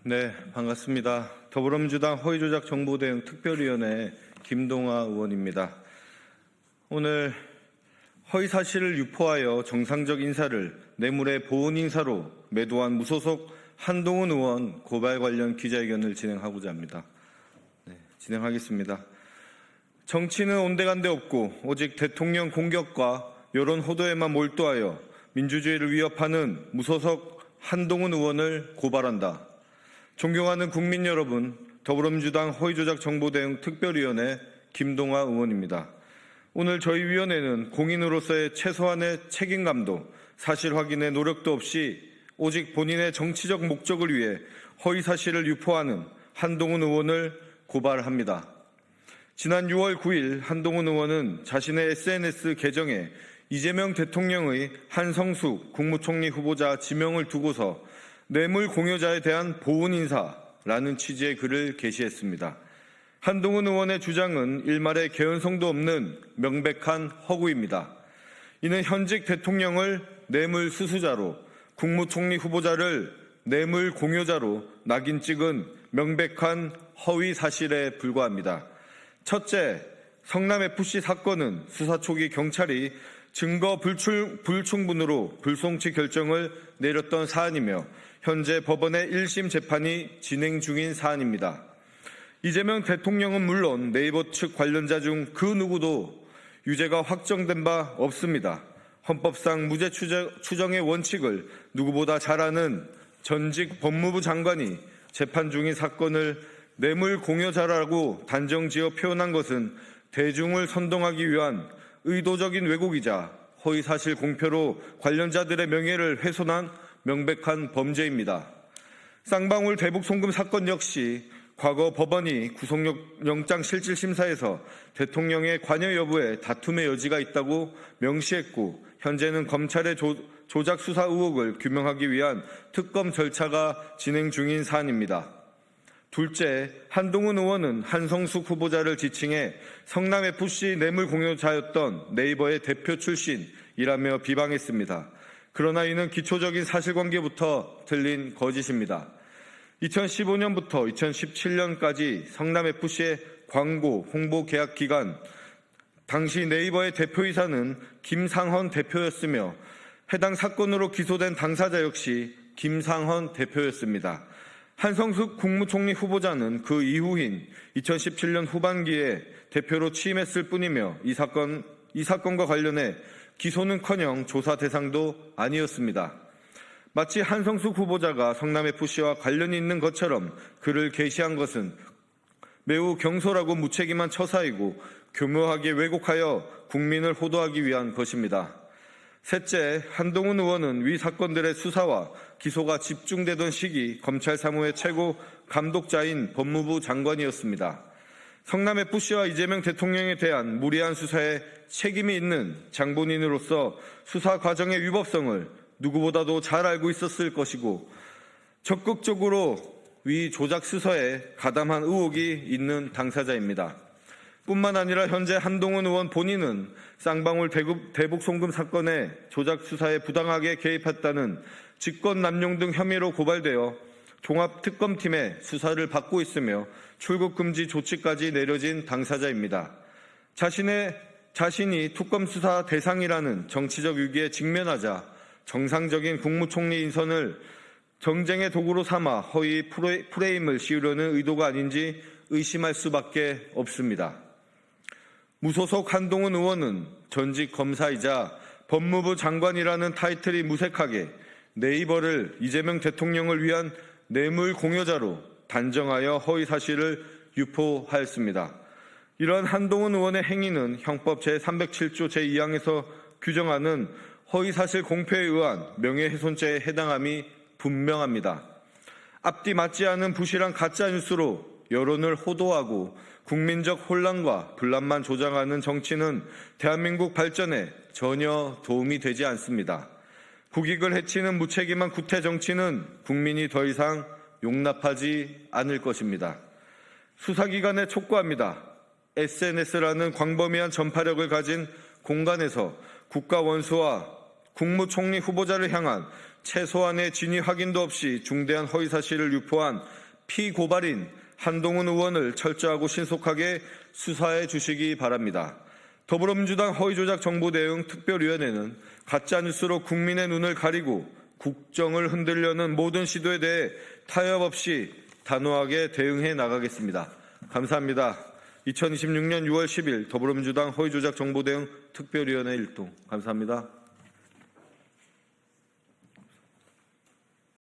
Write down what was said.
네, 반갑습니다. 더불어민주당 허위조작 정보대응 특별위원회 김동아 의원입니다. 오늘 허위사실을 유포하여 정상적 인사를 뇌물의 보은 인사로 매도한 무소속 한동훈 의원 고발 관련 기자회견을 진행하고자 합니다. 진행하겠습니다. 정치는 온데간데 없고 오직 대통령 공격과 여론 호도에만 몰두하여 민주주의를 위협하는 무소속 한동훈 의원을 고발한다. 존경하는 국민 여러분, 더불어민주당 허위조작 정보대응 특별위원회 김동아 의원입니다. 오늘 저희 위원회는 공인으로서의 최소한의 책임감도 사실 확인의 노력도 없이 오직 본인의 정치적 목적을 위해 허위사실을 유포하는 한동훈 의원을 고발합니다. 지난 6월 9일 한동훈 의원은 자신의 SNS 계정에 이재명 대통령의 한성수 국무총리 후보자 지명을 두고서 뇌물 공여자에 대한 보훈 인사라는 취지의 글을 게시했습니다. 한동훈 의원의 주장은 일말의 개연성도 없는 명백한 허구입니다. 이는 현직 대통령을 뇌물 수수자로, 국무총리 후보자를 뇌물 공여자로 낙인 찍은 명백한 허위 사실에 불과합니다. 첫째, 성남FC 사건은 수사 초기 경찰이 증거 불충분으로 불송치 결정을 내렸던 사안이며 현재 법원의 1심 재판이 진행 중인 사안입니다. 이재명 대통령은 물론 네이버 측 관련자 중 그 누구도 유죄가 확정된 바 없습니다. 헌법상 무죄 추정의 원칙을 누구보다 잘 아는 전직 법무부 장관이 재판 중인 사건을 뇌물 공여자라고 단정지어 표현한 것은 대중을 선동하기 위한 의도적인 왜곡이자 허위사실 공표로 관련자들의 명예를 훼손한 명백한 범죄입니다. 쌍방울 대북 송금 사건 역시 과거 법원이 구속영장 실질심사에서 대통령의 관여 여부에 다툼의 여지가 있다고 명시했고 현재는 검찰의 조작 수사 의혹을 규명하기 위한 특검 절차가 진행 중인 사안입니다. 둘째, 한동훈 의원은 한성숙 후보자를 지칭해 성남FC 뇌물 공여자였던 네이버의 대표 출신이라며 비방했습니다. 그러나 이는 기초적인 사실관계부터 틀린 거짓입니다. 2015년부터 2017년까지 성남FC의 광고, 홍보 계약 기간, 당시 네이버의 대표이사는 김상헌 대표였으며 해당 사건으로 기소된 당사자 역시 김상헌 대표였습니다. 한성숙 국무총리 후보자는 그 이후인 2017년 후반기에 대표로 취임했을 뿐이며 이 사건과 관련해 기소는커녕 조사 대상도 아니었습니다. 마치 한성숙 후보자가 성남FC와 관련이 있는 것처럼 글을 게시한 것은 매우 경솔하고 무책임한 처사이고 교묘하게 왜곡하여 국민을 호도하기 위한 것입니다. 셋째, 한동훈 의원은 위 사건들의 수사와 기소가 집중되던 시기 검찰 사무의 최고 감독자인 법무부 장관이었습니다. 성남FC와 이재명 대통령에 대한 무리한 수사에 책임이 있는 장본인으로서 수사 과정의 위법성을 누구보다도 잘 알고 있었을 것이고 적극적으로 위 조작 수사에 가담한 의혹이 있는 당사자입니다. 뿐만 아니라 현재 한동훈 의원 본인은 쌍방울 대북 송금 사건의 조작 수사에 부당하게 개입했다는 직권남용 등 혐의로 고발되어 종합특검팀의 수사를 받고 있으며 출국 금지 조치까지 내려진 당사자입니다. 자신이 특검 수사 대상이라는 정치적 위기에 직면하자 정상적인 국무총리 인선을 정쟁의 도구로 삼아 허위 프레임을 씌우려는 의도가 아닌지 의심할 수밖에 없습니다. 무소속 한동훈 의원은 전직 검사이자 법무부 장관이라는 타이틀이 무색하게 네이버를 이재명 대통령을 위한 뇌물 공여자로 단정하여 허위 사실을 유포하였습니다. 이러한 한동훈 의원의 행위는 형법 제307조 제2항에서 규정하는 허위사실 공표에 의한 명예훼손죄에 해당함이 분명합니다. 앞뒤 맞지 않은 부실한 가짜뉴스로 여론을 호도하고 국민적 혼란과 분란만 조장하는 정치는 대한민국 발전에 전혀 도움이 되지 않습니다. 국익을 해치는 무책임한 구태 정치는 국민이 더 이상 용납하지 않을 것입니다. 수사기관에 촉구합니다. SNS라는 광범위한 전파력을 가진 공간에서 국가 원수와 국무총리 후보자를 향한 최소한의 진위 확인도 없이 중대한 허위 사실을 유포한 피고발인 한동훈 의원을 철저하고 신속하게 수사해 주시기 바랍니다. 더불어민주당 허위조작 정보 대응 특별위원회는 가짜뉴스로 국민의 눈을 가리고 국정을 흔들려는 모든 시도에 대해 타협 없이 단호하게 대응해 나가겠습니다. 감사합니다. 2026년 6월 10일 더불어민주당 허위조작 정보 대응 특별위원회 일동 감사합니다.